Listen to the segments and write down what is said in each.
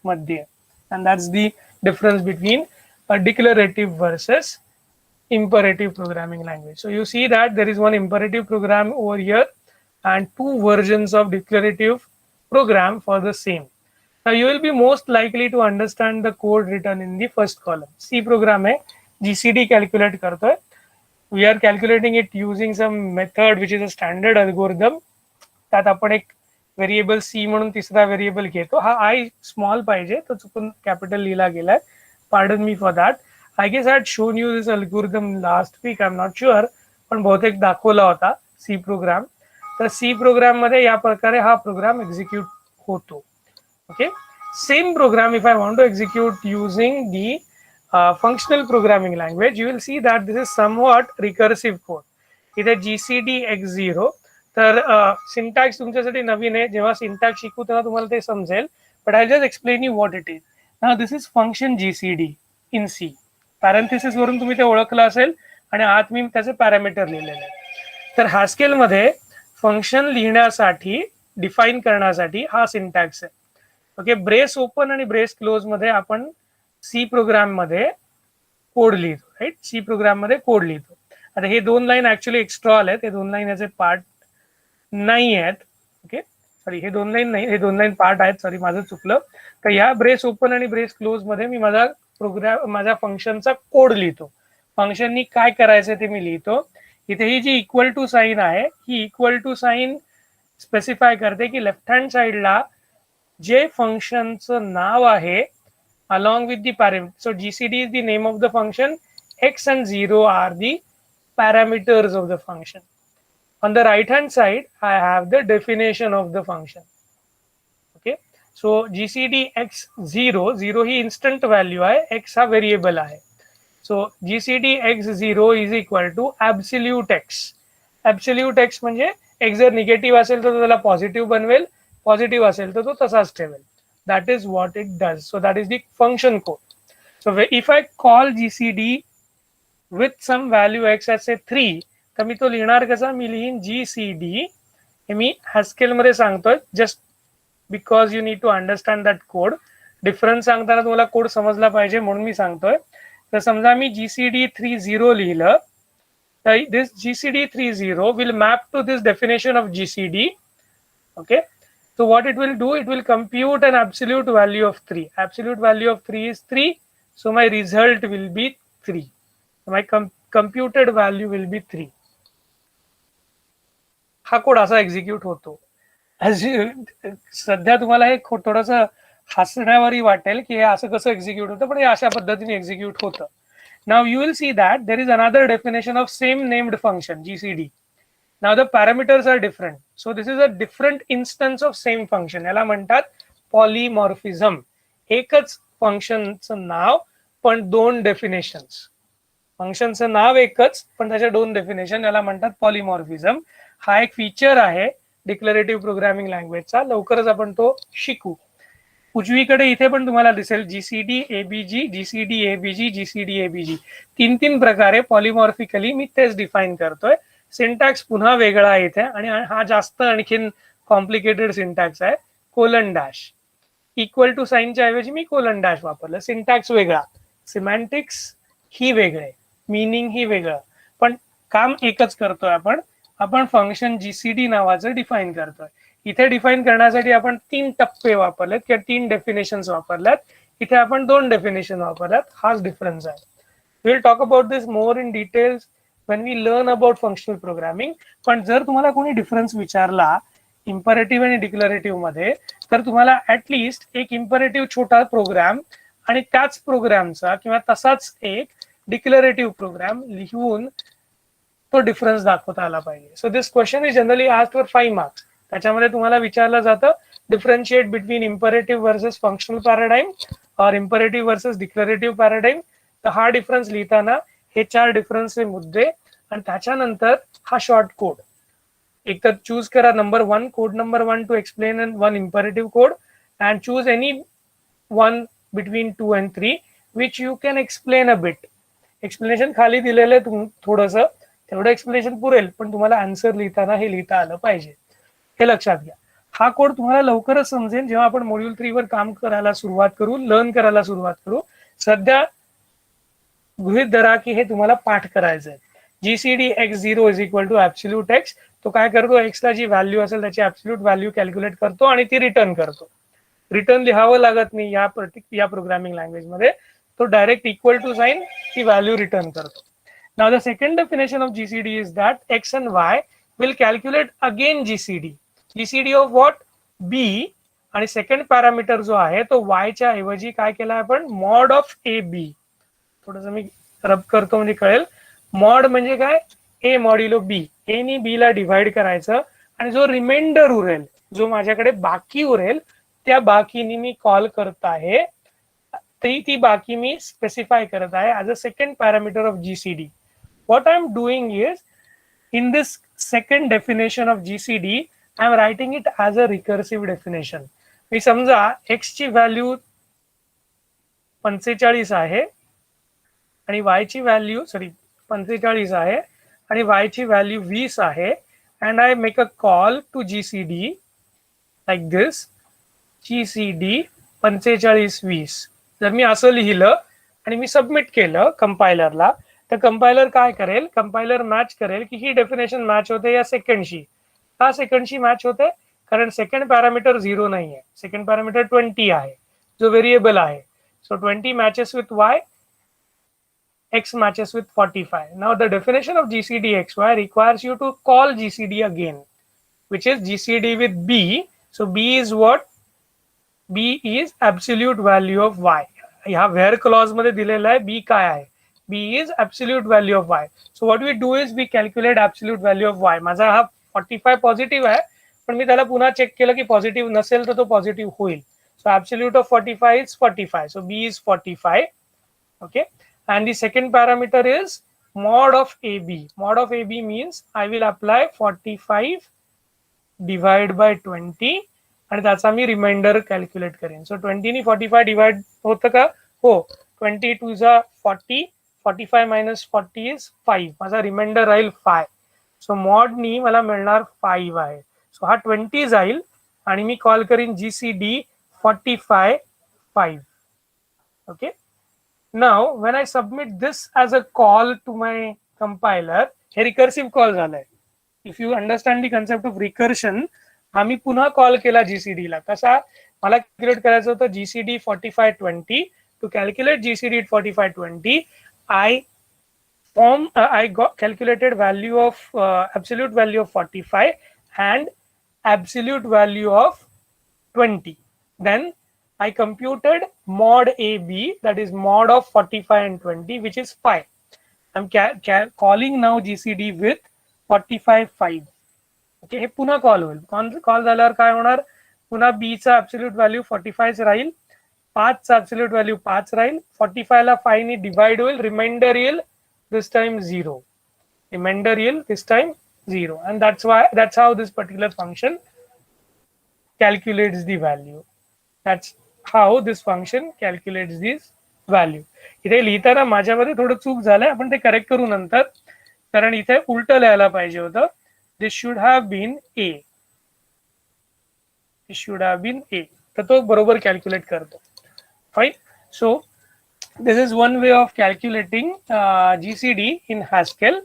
मध्ये, and that's the difference between a declarative versus imperative programming language. So you see that there is one imperative program over here and two versions of declarative program for the same. Now you will be most likely to understand the code written in the first column. C program है, GCD calculate करता है. We are calculating it using some method which is a standard algorithm. त्यात आपण एक variable C म्हणून तिसरा variable घेतो. हा आय स्मॉल पाहिजे, तो चुकून कॅपिटल लिहिला गेलाय. Pardon me for that. I guess I had shown you this algorithm last week, I am not sure, पण बहुतेक दाखवला होता सी प्रोग्राम. तर सी प्रोग्राम मध्ये या प्रकारे हा प्रोग्राम एक्झिक्यूट होतो. Okay, same program if I want to execute using the functional programming language, you will see that this is somewhat recursive code. इथे GCD X0, तर सिंटॅक्स तुमच्यासाठी नवीन आहे. जेव्हा सिंटॅक्स शिकू तेव्हा तुम्हाला ते समजेल, but I just explain you what it is. Now this is function GCD in C. Parenthesis वरून तुम्ही ते ओळखलं असेल आणि आत मी त्याचे पॅरामीटर लिहिलेले आहेत. तर हास्केल मध्ये फंक्शन लिहिण्यासाठी, डिफाईन करण्यासाठी हा सिंटॅक्स आहे. ओके, ब्रेस ओपन आणि ब्रेस क्लोज मध्ये आपण सी प्रोग्राम मध्ये कोड लिहितो, राईट. सी प्रोग्राम मध्ये कोड लिहितो. आता हे दोन लाईन ऍक्च्युअली एक्स्ट्रा आले, हे दोन लाईन याचे पार्ट नाही आहेत. ओके, सॉरी, हे दोन लाईन नाही, हे दोन लाईन पार्ट आहेत. सॉरी, माझं चुकलं. तर या ब्रेस ओपन आणि ब्रेस क्लोज मध्ये मी माझा प्रोग्राम, माझ्या फंक्शनचा कोड लिहितो. फंक्शननी काय करायचं ते मी लिहितो. इथे ही जी इक्वल टू साईन आहे, ही इक्वल टू साईन स्पेसिफाय करते की लेफ्ट हँड साईडला जे फंक्शनचं नाव आहे along with the parameter. So GCD is the name of the function. X and 0 are the parameters of the function. On the right hand side, I have the definition of the function. Okay, so GCD X0, 0 he instant value आहे, X हा variable आहे. So GCD X0 is equal to absolute X. Absolute X म्हणजे X जर negative असेल तर त्याला positive बनवेल, positive असेल तर तो तसाच ठेवेल. That is what it does. So that is the function code. So if I call GCD with some value X as say 3, तर मी तो लिहिणार कसा? मी लिहीन GCD, हे मी हास्केल मध्ये सांगतोय just because you need to understand that code. Difference सांगताना तुम्हाला कोड समजला पाहिजे म्हणून मी सांगतोय. तर समजा मी GCD 30 लिहिलं, तर this GCD 30 will map to this definition of GCD. Okay, so what it will do, it will compute an absolute value of 3. Absolute value of 3 is 3, so my result will be 3. My computed value will be 3. हा code असा execute होतो. सध्या तुम्हाला हे थोडंसं हसण्यावरही वाटेल की हे असं कसं एक्झिक्यूट होतं, पण हे अशा पद्धतीने एक्झिक्यूट होतं. Now you will see that there is another definition of same named function GCD. Now the parameters are different, so this is a different instance of same function. याला म्हणतात पॉलिमॉर्फिझम. एकच फंक्शनचं नाव पण दोन डेफिनेशन्स. फंक्शनचं नाव एकच पण त्याच्या दोन डेफिनेशन, याला म्हणतात पॉलिमॉर्फिझम. हा एक फीचर आहे डिक्लरेटिव्ह प्रोग्रामिंग लँग्वेजचा. लवकरच आपण तो शिकू. उजवीकडे इथे पण तुम्हाला दिसेल GCD ABG, GCD ABG, GCD ABG. तीन प्रकारे पॉलिमॉर्फिकली मी तेच डिफाईन करतोय. सिंटॅक्स पुन्हा वेगळा आहे इथे आणि हा जास्त आणखीन कॉम्प्लिकेटेड सिंटॅक्स आहे. कोलन डॅश, इक्वल टू साईनच्या ऐवजी मी कोलन डॅश वापरलं. सिंटॅक्स वेगळा, सिमॅन्टिक्स ही वेगळे, मीनिंग ही वेगळं, पण काम एकच करतोय आपण. आपण फंक्शन GCD नावाचं डिफाईन करतोय. इथे डिफाईन करण्यासाठी आपण 3 टप्पे वापरलेत किंवा 3 डेफिनेशन्स वापरल्यात. इथे आपण 2 डेफिनेशन वापरल्यात. हाच डिफरन्स आहे. We will talk about this more in details when we learn about functional programming. पण जर तुम्हाला कोणी डिफरन्स विचारला इम्परेटिव्ह आणि डिक्लरेटिव्ह मध्ये, तर तुम्हाला ऍटलिस्ट एक इम्परेटिव्ह छोटा प्रोग्राम आणि त्याच प्रोग्रामचा किंवा तसाच एक डिक्लरेटिव्ह प्रोग्राम लिहून तो डिफरन्स दाखवता आला पाहिजे. So this question is generally asked for 5 marks. त्याच्यामध्ये तुम्हाला विचारलं जातं differentiate between imperative versus functional paradigm और इम्परेटिव्ह वर्सेस डिक्लरेटिव्ह पॅराडाईम. तर हा डिफरन्स लिहिताना हे 4 डिफरन्सचे मुद्दे आणि त्याच्यानंतर हा शॉर्ट कोड. एक तर चूज करा number 1, code number 1 to explain an 1 imperative code, and choose any 1 between 2 and 3 which you can explain a bit. Explanation खाली दिलेलं आहे थोडंसं, तेवढं एक्सप्लेनेशन पुरेल, पण तुम्हाला आन्सर लिहिताना हे लिहिता आलं पाहिजे. हे लक्षात घ्या. हा कोड तुम्हाला लवकरच समजेल जेव्हा आपण मॉड्यूल 3 वर काम करायला सुरुवात करू, लर्न करायला सुरुवात करू. सध्या गृहीत धरा की हे तुम्हाला पाठ करायचं आहे. GCD x0 is equal to absolute x. तो काय करतो, एक्सला जी व्हॅल्यू असेल त्याची ऍब्सोल्यूट व्हॅल्यू कॅल्क्युलेट करतो आणि ती रिटर्न करतो. रिटर्न लिहावं लागत नाही या प्रोग्रामिंग लँग्वेज मध्ये. तो डायरेक्ट इक्वल टू साइन ती व्हॅल्यू रिटर्न करतो. Now the second definition of GCD is that x and y will calculate again GCD. GCD of what, b. आणि सेकंड पॅरामीटर जो आहे तो y च्या ऐवजी काय केला आपण, मॉड ऑफ ए बी. थोडंसं मी रब करतो म्हणजे कळेल. मॉड म्हणजे काय, ए मॉड्युलो बी. ए नी बी ला डिव्हाइड करायचं आणि जो रिमाइंडर उरेल, जो माझ्याकडे बाकी उरेल, त्या बाकीनी मी कॉल करत आहे. ती बाकी मी स्पेसिफाय करत आहे as a second parameter of GCD. What I am doing is, in this second definition of GCD, I am writing it as a recursive definition. मी समजा x ची व्हॅल्यू 45 आहे आणि y ची व्हॅल्यू 45 आहे आणि y ची व्हॅल्यू 20 आहे, and I make a call to GCD like this, GCD 45 20. जर मी असं लिहिलं आणि मी सबमिट केलं कंपायलरला, तर कंपायलर काय करेल, कंपायलर मॅच करेल की ही डेफिनेशन मॅच होते या सेकंडशी. का सेकंडशी मॅच होते, कारण सेकंड पॅरामीटर 0 नाही आहे, सेकंड पॅरामीटर 20 आहे जो व्हेरिएबल आहे. So 20 matches with y, x matches with 45. Now the definition of GCD XY requires you to call GCD again, which is GCD with b. So b is what, b is absolute value of y. ह्या where clause मध्ये दिलेला आहे b काय आहे, b is absolute value of y. So what we do is we calculate absolute value of y. माझा हा 45 positive आहे, पण मी त्याला पुन्हा चेक केलं की पॉझिटिव्ह नसेल तर तो पॉझिटिव्ह होईल. So absolute of 45 is 45. So b is 45. Okay. And the second parameter is mod of AB. Mod of AB means I will apply 45 divide by 20 आणि त्याचा मी रिमाइंडर कॅल्क्युलेट करेन. सो 20 नी 45 डिवाइड होतं का, हो. 20 टू जा 40, 45 minus 40 is 5. माझा reminder राहील 5. सो मॉडनी मला मिळणार 5 आहे. सो हा 20 जाईल आणि मी कॉल करीन GCD 45 5. Okay. Now, when I submit this as a call to my compiler, हे recursive call झालंय. If you understand the concept of recursion, आम्ही पुन्हा कॉल केला GCD ला. कसा, मला कॅल्क्युलेट करायचं होतं GCD 4520. To calculate GCD 4520, I got calculated value of absolute value of 45 and absolute value of 20. Then I computed mod AB, that is mod of 45 and 20, which is 5. I'm calling now GCD with 45 5. Okay, हे पुन्हा call होईल. Call झाल्यावर काय होणार, पुन्हा b चा absolute value 45 राहील, 5 चा ऍब्सोल्यूट व्हॅल्यू 5 राहील, 45 ला 5 नी डिवाइड होईल, रिमाइंडर येईल this time 0. Remainder येईल this time 0. And that's how this particular function calculates the value. That's how this function calculates this value. इथे लिहिताना माझ्यामध्ये थोडं चूक झालंय, आपण ते करेक्ट करू नंतर, कारण इथे उलट लिहायला पाहिजे होतं. This should have been a, this should have been a. तर तो बरोबर कॅल्क्युलेट करतो. Fine. So this is one way of calculating GCD in Haskell.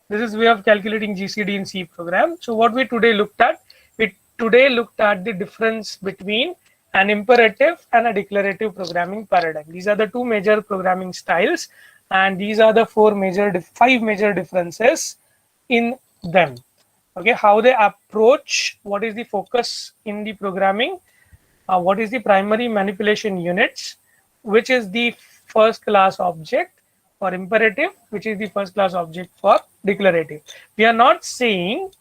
This is way of calculating GCD in C program. So what we today looked at, we today looked at the difference between an imperative and a declarative programming paradigm. These are the two major programming styles, and these are the five major differences in them. Okay, how they approach, what is the focus in the programming, what is the primary manipulation units, which is the first class object for imperative, which is the first class object for declarative. We are not saying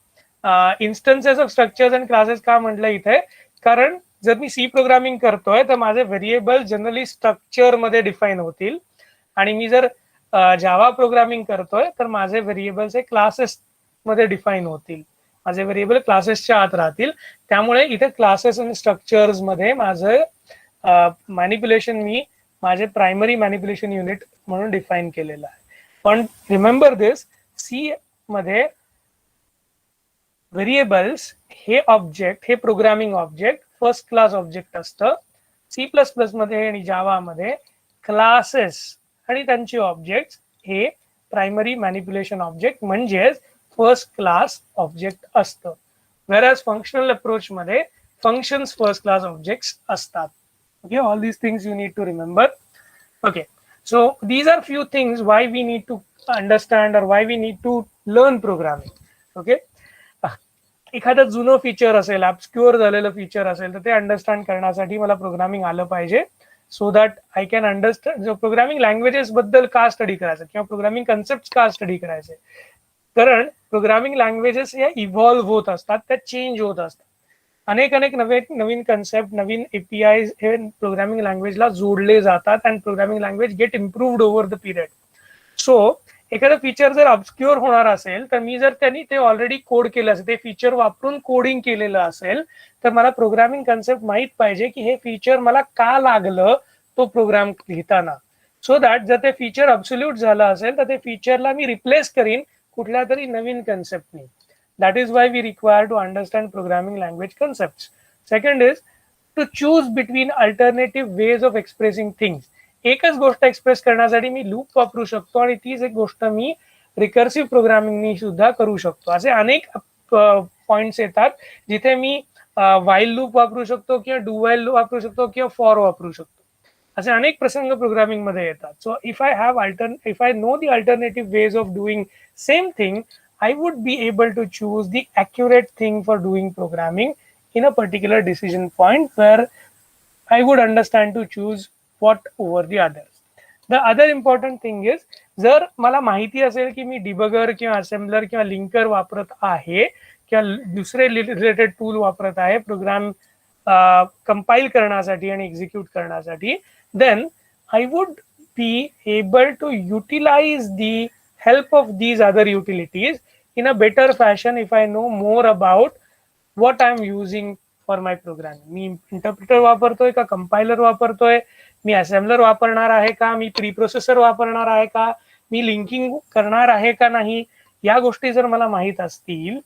instances of structures and classes का म्हटलं इथे, कारण जर मी C programming करतोय तर माझे variable generally structure मध्ये define होतील, आणि मी जर जावा प्रोग्रामिंग करतोय तर माझे व्हेरिएबल्स हे क्लासेस मध्ये डिफाईन होतील, माझे व्हेरिएबल क्लासेसच्या आत राहतील. त्यामुळे इथे क्लासेस आणि स्ट्रक्चर्स मध्ये माझं मॅनिप्युलेशन मी माझे प्रायमरी मॅनिप्युलेशन युनिट म्हणून डिफाईन केलेलं आहे. पण रिमेंबर दिस, सी मध्ये व्हेरिएबल्स हे ऑब्जेक्ट, हे programming object first class object असतं. सी प्लस प्लस मध्ये आणि जावामध्ये क्लासेस आणि त्यांचे ऑब्जेक्ट हे प्रायमरी मॅनिप्युलेशन ऑब्जेक्ट म्हणजेच फर्स्ट क्लास ऑब्जेक्ट असतं. whereas फंक्शनल अप्रोच मध्ये फंक्शन्स फर्स्ट क्लास ऑब्जेक्ट्स असतात. Okay, all these things you need to remember. Okay, so these are few things why we need to understand or why we need to learn programming. Okay, एखादं जुनं feature असेल, ॲब्स्क्युअर झालेलं feature असेल तर ते understand करण्यासाठी मला प्रोग्रामिंग आलं पाहिजे, so that I can understand. जो प्रोग्रामिंग लँग्वेजेस बद्दल का स्टडी करायचं किंवा प्रोग्रामिंग कन्सेप्ट का स्टडी करायचे, कारण प्रोग्रामिंग लँग्वेजेस या इव्हॉल्व्ह होत असतात, त्या चेंज होत असतात. अनेक नवीन कन्सेप्ट, नवीन एपीआय हे प्रोग्रामिंग लँग्वेजला जोडले जातात and programming language get improved over the period. So एखादं फीचर जर ऑब्स्क्युअर होणार असेल तर मी जर त्यांनी ते ऑलरेडी कोड केलं असेल, ते फीचर वापरून कोडिंग केलेलं असेल, तर मला प्रोग्रामिंग कन्सेप्ट माहित पाहिजे की हे फीचर मला का लागलं तो प्रोग्राम लिहिताना, सो दॅट जर ते फीचर अब्सोल्यूट झालं असेल तर ते फीचरला मी रिप्लेस करीन कुठल्या तरी नवीन कन्सेप्टनी. That is why we require to understand programming language concepts. Second is to choose between alternative ways of expressing things. एकच गोष्ट एक्सप्रेस करण्यासाठी मी लूप वापरू शकतो आणि तीच एक गोष्ट मी रिकर्सिव्ह प्रोग्रामिंगनी सुद्धा करू शकतो. असे अनेक पॉइंट्स येतात जिथे मी व्हाईल लूप वापरू शकतो किंवा डू व्हाईल लूप वापरू शकतो किंवा फॉर वापरू शकतो. असे अनेक प्रसंग प्रोग्रामिंग मध्ये येतात. So if I know the alternative ways of doing same thing, I would be able to choose the accurate thing for doing programming in a particular decision point where I would understand to choose what over the others. The other important thing is, जर मला माहिती असेल की मी debugger किंवा assembler किंवा linker वापरत आहे किंवा दुसरे रिलेटेड टूल वापरत आहे प्रोग्राम कंपाइल करण्यासाठी आणि एक्झिक्यूट करण्यासाठी, then I would be able to utilize the help of these other utilities in a better fashion if I know more about what I am using for my programming. Me interpreter वापरतोय का, compiler वापरतोय, मी assembler वापरणार आहे का, मी pre processor वापरणार आहे का, मी linking करणार आहे का नाही, या गोष्टी जर मला माहित असतील,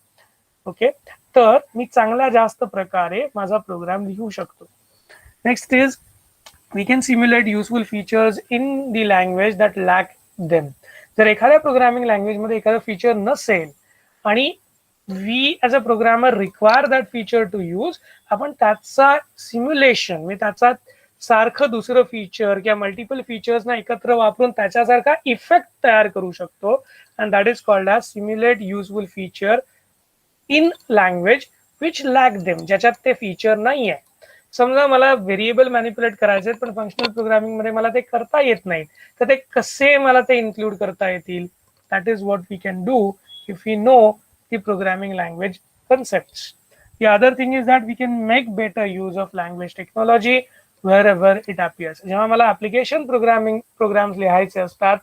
ओके, तर मी चांगल्या जास्त प्रकारे माझा प्रोग्राम लिहू शकतो. Next is we can simulate useful features in the language that lack them. जर एखाद्या प्रोग्रामिंग लँग्वेजमध्ये एखादं फीचर नसेल आणि we as a programmer require that feature to use, आपण त्याचा सिम्युलेशन म्हणजे त्याचा सारखं दुसरं फीचर किंवा मल्टिपल फीचर्सना एकत्र वापरून त्याच्यासारखा इफेक्ट तयार करू शकतो. And that is called as simulate useful feature in language which lack them, ज्याच्यात ते फीचर नाही आहे. समजा मला व्हेरिएबल मॅनिप्युलेट करायचे पण फंक्शनल प्रोग्रामिंग मध्ये मला ते करता येत नाही, तर ते कसे मला ते इन्क्लूड करता येतील? That is what we can do if we know the programming language concepts. The other thing is that we can make better use of language technology wherever it appears. जेव्हा मला ऍप्लिकेशन प्रोग्राम्स लिहायचे असतात,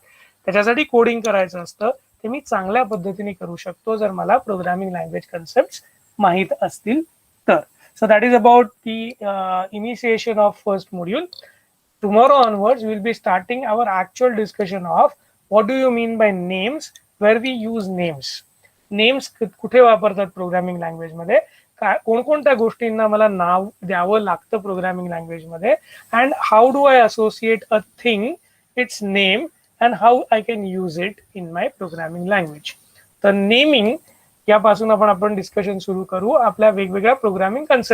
त्याच्यासाठी coding करायचं असतं, ते मी चांगल्या पद्धतीने करू शकतो जर मला प्रोग्रामिंग लँग्वेज कन्सेप्ट माहित असतील तर. So that is about the initiation of first module. Tomorrow onwards we will be starting our actual discussion of what do you mean by names, where we use names. Names कुठे वापरतात programming language मध्ये, कोणकोणत्या गोष्टींना मला नाव द्यावं लागतं programming language मध्ये, and how do I associate a thing it's name and how I can use it in my programming language. तर नेमिंग यापासून आपण डिस्कशन सुरू करू आपल्या वेगवेगळ्या प्रोग्रामिंग कन्सेप्ट.